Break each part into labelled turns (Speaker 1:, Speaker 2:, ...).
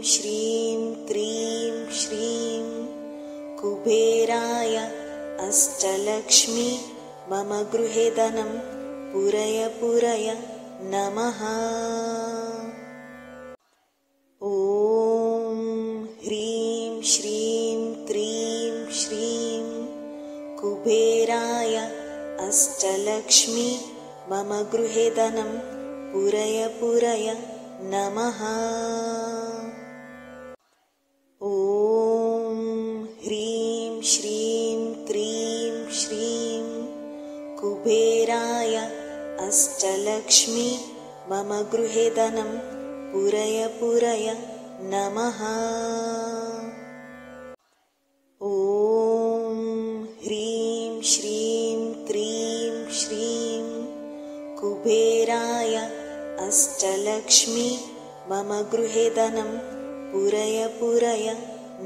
Speaker 1: श्रीं क्रीं श्रीं कुबेराय अष्टलक्ष्मी मम गृहे धनं पुरय पुरय नमः। ॐ ह्रीं श्रीं क्रीं श्रीं कुबेराय अष्टलक्ष्मी मम गृहे धनं पुरय पुरय नमः। ॐ ह्रीं श्रीं क्रीं श्रीं कुबेराय अष्टलक्ष्मी मम गृहे धनं पुरय पुरय नमः। ॐ ह्रीं श्रीं क्रीं श्रीं कुबेराय अष्टलक्ष्मी मम गृहे धनं पुरय पुरय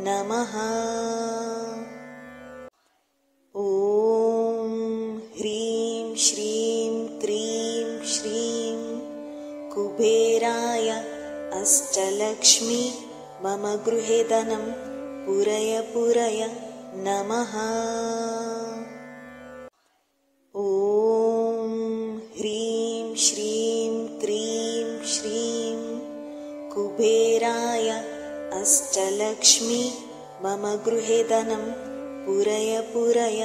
Speaker 1: नमः। ॐ ह्रीं श्रीं क्रीं श्रीं कुबेराय अष्टलक्ष्मी मम गृहे धनं पुरय पुरय नमः। ॐ ह्रीं श्रीं क्रीं श्रीं कुबेराय अष्टलक्ष्मी मम गृहे धनं पुरय पुरय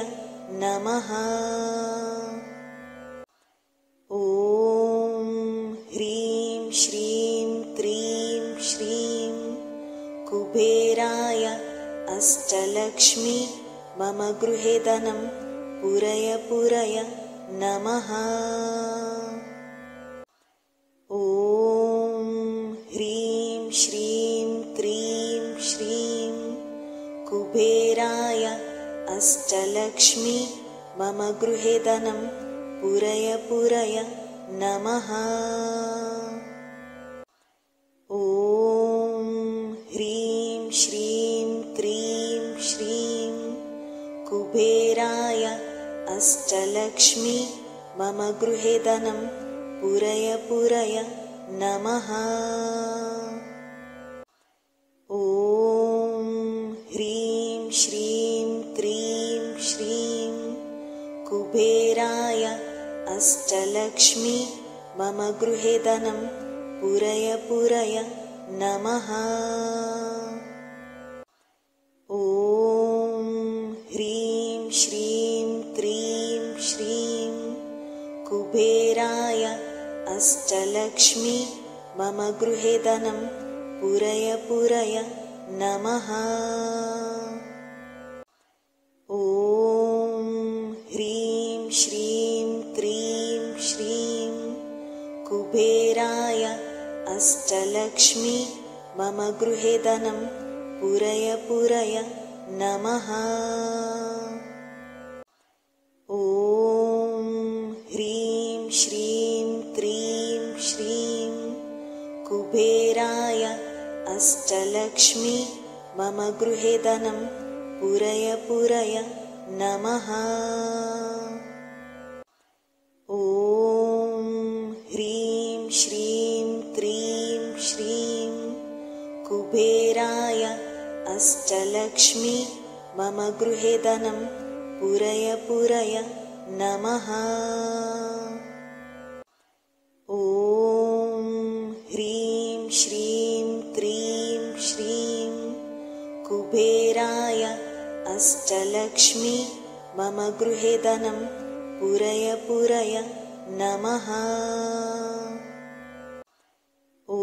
Speaker 1: नमः। ॐ ह्रीं श्रीं क्रीं श्रीं कुबेराय अष्टलक्ष्मी मम गृहे धनं पुरय पुरय नमः। ॐ ह्रीं श्रीं क्रीं श्रीं कुबेराय अष्टलक्ष्मी मम गृहे धनं पुरय पुरय नमः। ॐ ह्रीं श्रीं क्रीं श्रीं कुबेराय अष्टलक्ष्मी मम गृहे धनं पुरय पुरय नमः। ॐ ह्रीं श्रीं क्रीं श्रीं कुबेराय अष्टलक्ष्मी मम गृहे धनं पुरय पुरय नमः। ॐ ह्रीं श्रीं क्रीं श्रीं कुबेराय अष्टलक्ष्मी मम गृहे धनं पुरय पुरय नमः। ॐ ह्रीं श्रीं क्रीं श्रीं कुबेराय अष्टलक्ष्मी मम गृहे धनं पुरय पुरय नमः। ॐ ह्रीं श्रीं क्रीं श्रीं कुबेराय अष्टलक्ष्मी मम गृहे धनं पुरय पुरय नमः। ॐ ह्रीं श्रीं क्रीं श्रीं कुबेराय अष्टलक्ष्मी मम गृहे धनं पुरय पुरय नमः। ॐ ह्रीं श्रीं क्रीं श्रीं कुबेराय अष्टलक्ष्मी मम गृहे धनं पुरय पुरय नमः। ॐ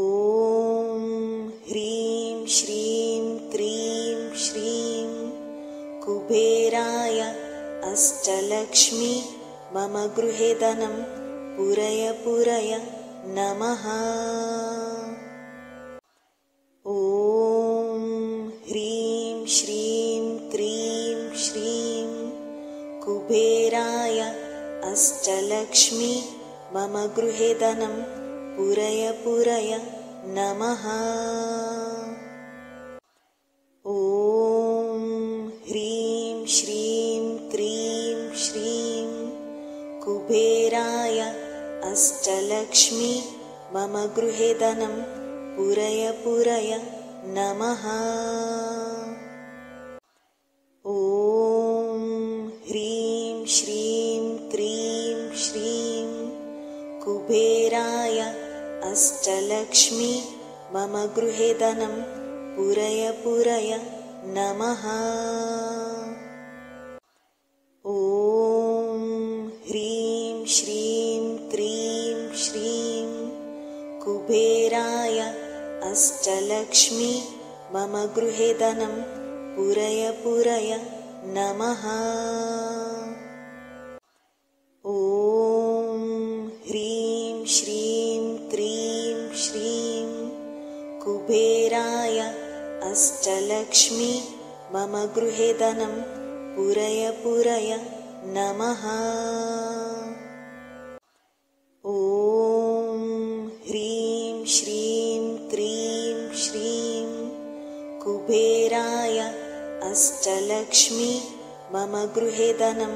Speaker 1: ह्रीं श्रीं क्रीं श्रीं कुबेराय अष्टलक्ष्मी मम गृहे धनं पुरय पुरय नमः। ॐ ह्रीं श्रीं क्रीं श्रीं कुबेराय अष्टलक्ष्मी मम गृहे धनं पुरय पुरय नमः। ॐ ह्रीं श्रीं क्रीं श्रीं कुबेराय अष्टलक्ष्मी मम गृहे धनं पुरय पुरय नमः। ॐ ह्रीं श्रीं क्रीं श्रीं कुबेराय अष्टलक्ष्मी मम गृहे धनं पूरय पूरय नमः। ॐ ह्रीं श्रीं क्रीं श्रीं कुबेराय अष्टलक्ष्मी मम गृहे धनं पूरय पूरय नमः। ॐ ह्रीं श्रीं क्रीं श्रीं कुबेराय अष्टलक्ष्मी मम गृहे धनं पूरय पूरय नमः। ॐ ह्रीं श्रीं क्रीं श्रीं कुबेराय अष्टलक्ष्मी मम गृहे धनं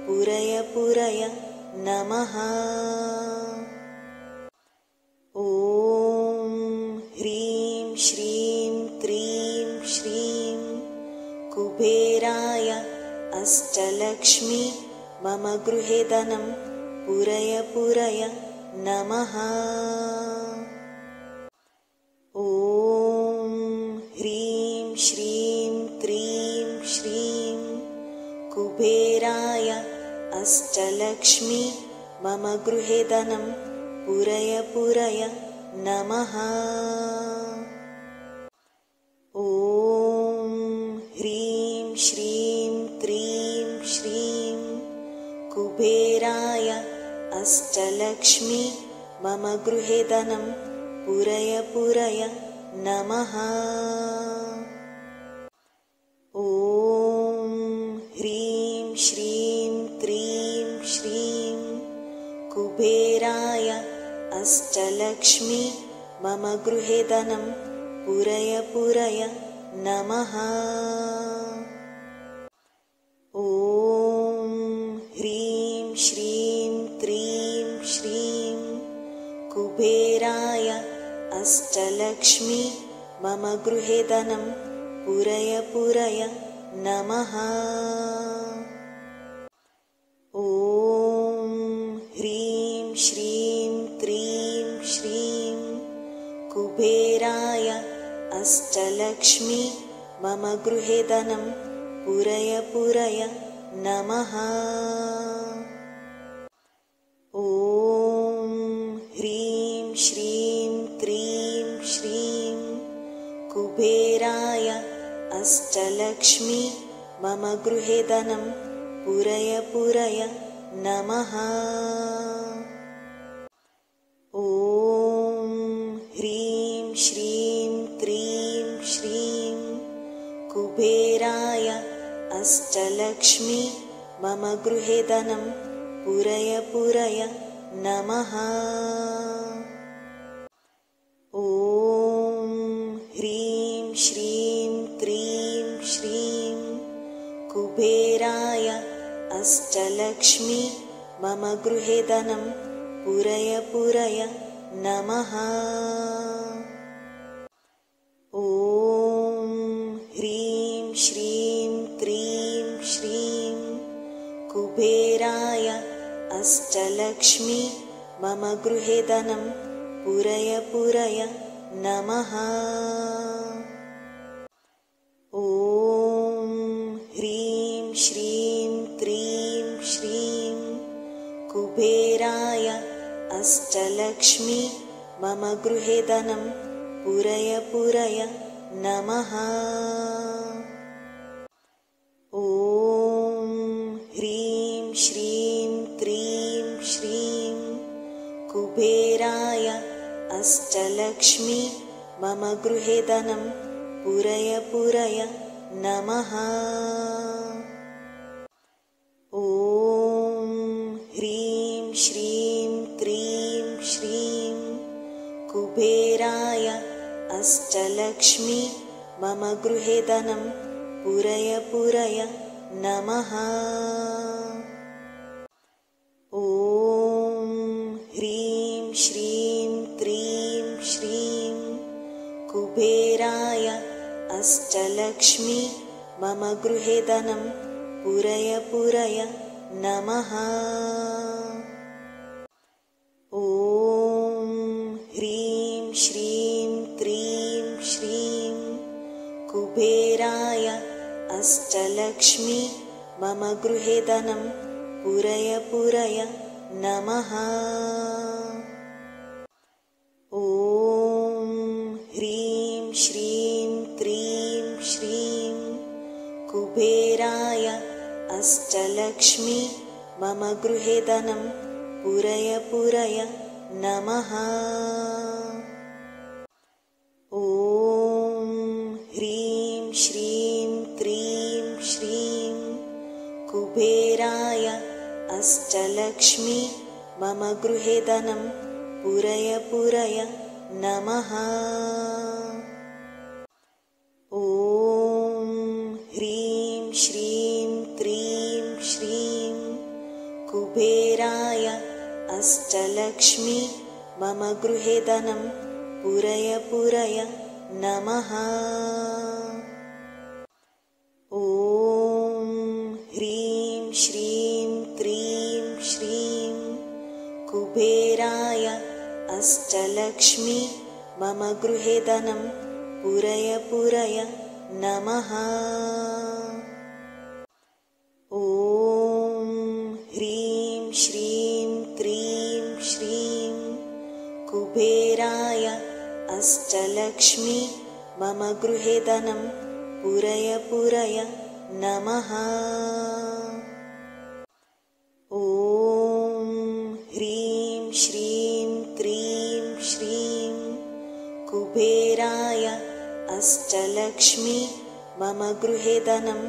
Speaker 1: पूरय पूरय नमः। ॐ ह्रीं श्रीं क्रीं श्रीं कुबेराय अष्टलक्ष्मी मम गृहे धनं पूरय पूरय नमः। ॐ ह्रीं श्रीं क्रीं श्रीं कुबेराय अष्टलक्ष्मी मम गृहे धनं पूरय पूरय नमः। ॐ ह्रीं श्रीं क्रीं श्रीं कुबेराय अष्टलक्ष्मी मम गृहे धनं पूरय पूरय नमः। ॐ ह्रीं श्रीं क्रीं श्रीं कुबेराय अष्टलक्ष्मी मम गृहे धनं पूरय पूरय नमः। ॐ ह्रीं श्रीं क्रीं श्रीं कुबेराय अष्टलक्ष्मी मम गृहे धनं पूरय पूरय नमः। ॐ ह्रीं श्रीं क्रीं श्रीं कुबेराय अष्टलक्ष्मी मम गृहे धनं पूरय पूरय नमः। ॐ ह्रीं श्रीं क्रीं श्रीं कुबेराय अष्टलक्ष्मी मम गृहे धनं पूरय पूरय नमः। ॐ ह्रीं श्रीं क्रीं श्रीं कुबेराय अष्टलक्ष्मी मम गृहे धनं पूरय पूरय नमः। ॐ ह्रीं श्रीं क्रीं श्रीं कुबेराय अष्टलक्ष्मी मम गृहे धनं पूरय पूरय नमः। ॐ ह्रीं श्रीं क्रीं श्रीं कुबेराय अष्टलक्ष्मी मम गृहे धनं पूरय पूरय नमः। ॐ ह्रीं श्रीं क्रीं श्रीं कुबेराय अष्टलक्ष्मी मम गृहे धनं पूरय पूरय नमः। ॐ ह्रीं श्रीं क्रीं श्रीं कुबेराय अष्टलक्ष्मी मम गृहे धनं पूरय पूरय नमः। ॐ ह्रीं श्रीं क्रीं श्रीं कुबेराय अष्टलक्ष्मी मम गृहे धनं पूरय पूरय नमः। ॐ ह्रीं श्रीं क्रीं श्रीं कुबेराय अष्टलक्ष्मी मम गृहे धनं पूरय पूरय नमः। ॐ ह्रीं श्रीं क्रीं श्रीं कुबेराय अष्टलक्ष्मी मम गृहे धनं पूरय पूरय नमः। ॐ ह्रीं श्रीं क्रीं श्रीं कुबेराय अष्टलक्ष्मी मम गृहे धनं पूरय पूरय नमः। ॐ ह्रीं श्रीं क्रीं श्रीं कुबेराय अष्टलक्ष्मी मम गृहे धनं पूरय पूरय नमः। ॐ ह्रीं श्रीं क्रीं श्रीं कुबेराय अष्टलक्ष्मी मम गृहे धनं पूरय पूरय नमः। ॐ ह्रीं श्रीं क्रीं श्रीं कुबेराय अष्टलक्ष्मी मम गृहे धनं पूरय पूरय नमः। ॐ ह्रीं श्रीं क्रीं श्रीं कुबेराय अष्टलक्ष्मी मम गृहे धनं पूरय पूरय नमः। ॐ ह्रीं श्रीं क्रीं श्रीं कुबेराय अष्टलक्ष्मी मम गृहे धनं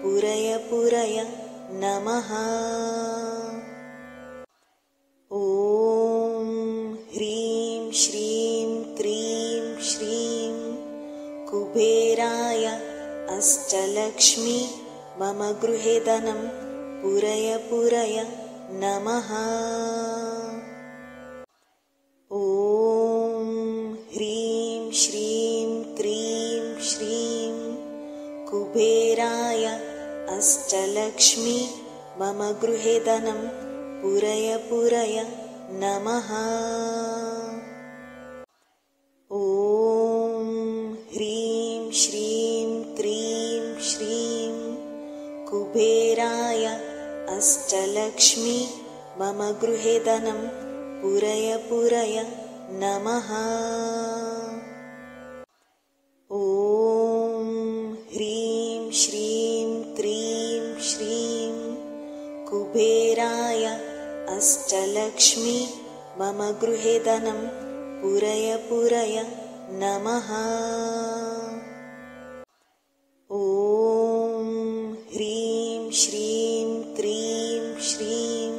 Speaker 1: पूरय पूरय नमः। ॐ ह्रीं श्रीं क्रीं श्रीं कुबेराय अष्टलक्ष्मी मम गृहे धनं पूरय पूरय नमः। ॐ ह्रीं श्रीं क्रीं श्रीं कुबेराय अष्टलक्ष्मी मम गृहे धनं पूरय पूरय नमः। ॐ ह्रीं श्रीं क्रीं श्रीं कुबेराय अष्टलक्ष्मी मम गृहे धनं पूरय पूरय नमः। ॐ ह्रीं श्रीं क्रीं श्रीं कुबेराय अष्टलक्ष्मी मम गृहे धनं पूरय पूरय नमः। ॐ ह्रीं श्रीं क्रीं श्रीं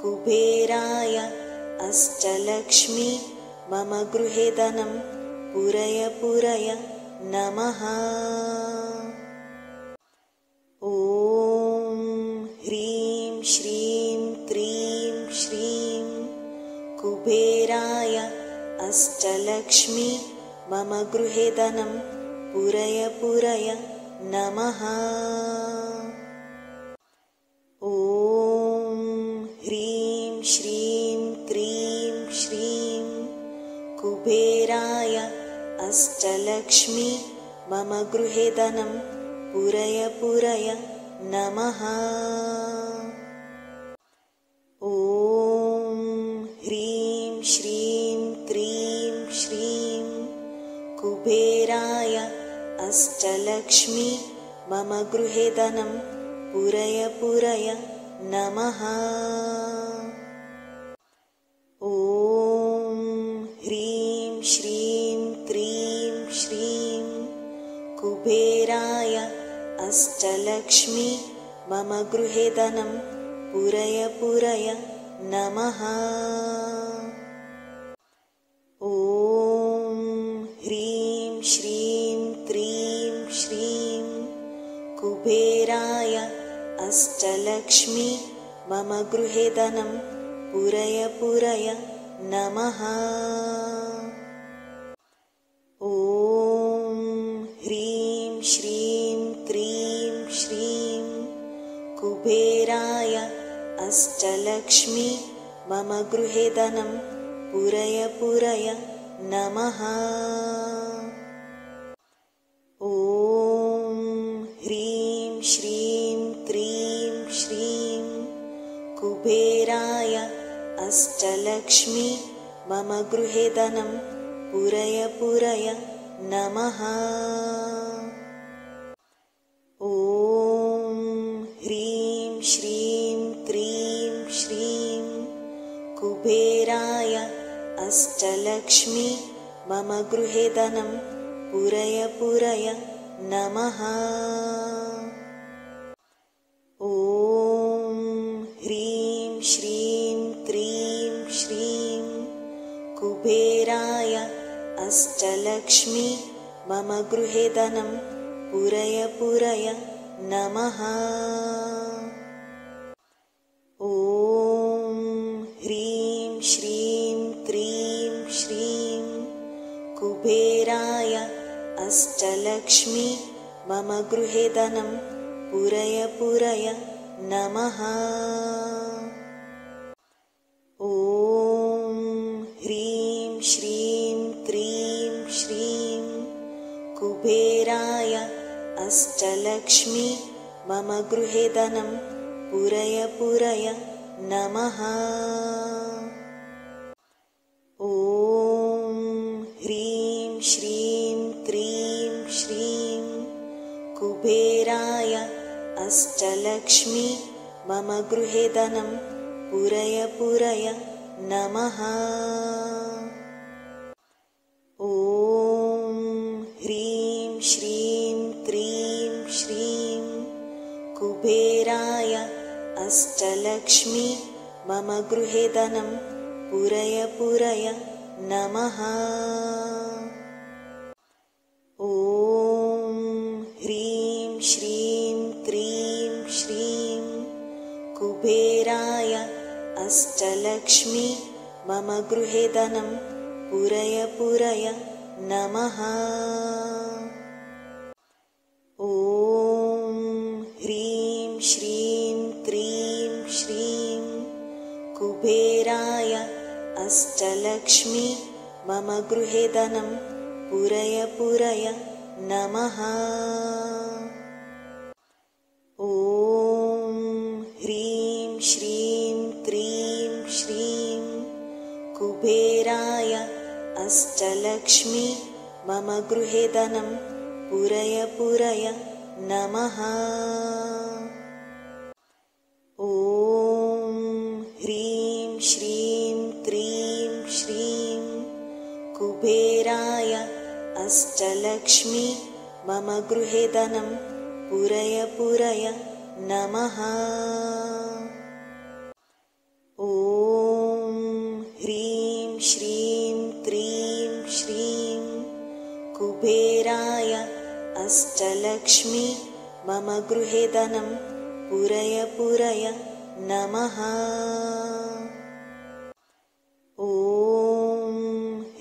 Speaker 1: कुबेराय अष्टलक्ष्मी मम गृहे धनं पूरय पूरय नमः। ॐ ह्रीं श्रीं क्रीं श्रीं कुबेराय अष्टलक्ष्मी मम गृहे धनं पूरय पूरय नमः। ॐ ह्रीं श्रीं क्रीं श्रीं कुबेराय अष्टलक्ष्मी मम गृहे धनं पूरय पूरय नमः। ॐ ह्रीं श्रीं क्रीं श्रीं कुबेराय अष्टलक्ष्मी मम गृहे धनं पूरय पूरय नमः। ॐ ह्रीं श्रीं क्रीं श्रीं कुबेराय अष्टलक्ष्मी मम गृहे धनं पूरय पूरय नमः। ॐ ह्रीं श्रीं क्रीं श्रीं कुबेराय अष्टलक्ष्मी मम गृहे धनं पूरय पूरय नमः। ॐ ह्रीं अष्टलक्ष्मी मम गृहे धनं पूरय पूरय नमः। ॐ ह्रीं श्रीं क्रीं श्रीं कुबेराय अष्टलक्ष्मी मम गृहे धनं पूरय पूरय नमः। ॐ ह्रीं श्रीं क्रीं श्रीं कुबेराय अष्टलक्ष्मी मम गृहे धनं पूरय पूरय नमः। ॐ ह्रीं श्रीं क्रीं श्रीं कुबेराय अष्टलक्ष्मी मम गृहे धनं पूरय पूरय नमः। ॐ ह्रीं श्रीं क्रीं श्रीं कुबेराय अष्टलक्ष्मी मम गृहे धनं पूरय पूरय नमः। ॐ ह्रीं श्रीं क्रीं श्रीं कुबेराय अष्टलक्ष्मी मम गृहे धनं पूरय पूरय नमः। ॐ ह्रीं श्रीं क्रीं श्रीं कुबेराय अष्टलक्ष्मी मम गृहे धनं पूरय पूरय नमः। ॐ ह्रीं श्रीं क्रीं श्रीं कुबेराय अष्टलक्ष्मी मम गृहे धनं पूरय पूरय नमः। ॐ ह्रीं श्रीं क्रीं श्रीं कुबेराय अष्टलक्ष्मी मम गृहे धनं पूरय पूरय नमः। ॐ ह्रीं श्रीं क्रीं श्रीं कुबेराय अष्टलक्ष्मी मम गृहे धनं पूरय पूरय नमः। ॐ ह्रीं श्रीं क्रीं श्रीं कुबेराय अष्टलक्ष्मी मम गृहे धनं पूरय पूरय नमः। ॐ ह्रीं श्रीं क्रीं श्रीं कुबेराय अष्टलक्ष्मी मम गृहे धनं पूरय पूरय नमः। ॐ ह्रीं श्रीं क्रीं श्रीं कुबेराय अष्टलक्ष्मी मम गृहे धनं पूरय पूरय नमः। ॐ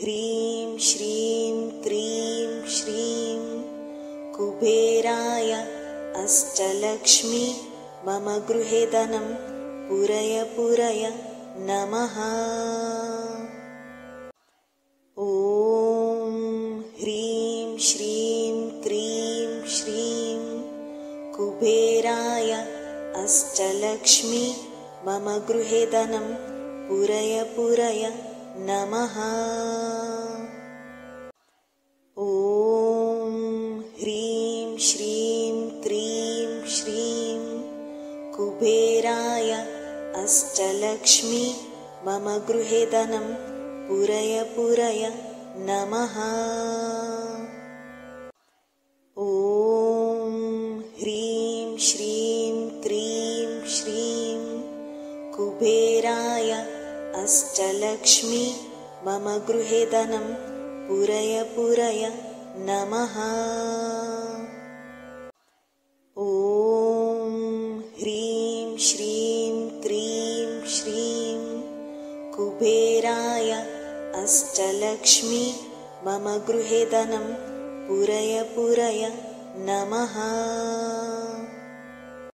Speaker 1: ह्रीं श्रीं क्रीं श्रीं कुबेराय अष्टलक्ष्मी मम गृहे धनं पूरय पूरय नमः। ॐ ह्रीं श्रीं क्रीं श्रीं कुबेराय अष्टलक्ष्मी मम गृहे धनं पूरय पूरय नमः। ॐ ह्रीं श्रीं क्रीं श्रीं कुबेराय अष्टलक्ष्मी मम गृहे धनं पूरय पूरय नमः। ॐ ह्रीं श्रीं क्रीं श्रीं कुबेराय अष्टलक्ष्मी मम गृहे धनं पूरय पूरय नमः। ॐ ह्रीं श्रीं क्रीं श्रीं कुबेराय अष्टलक्ष्मी मम गृहे धनं पूरय पूरय नमः।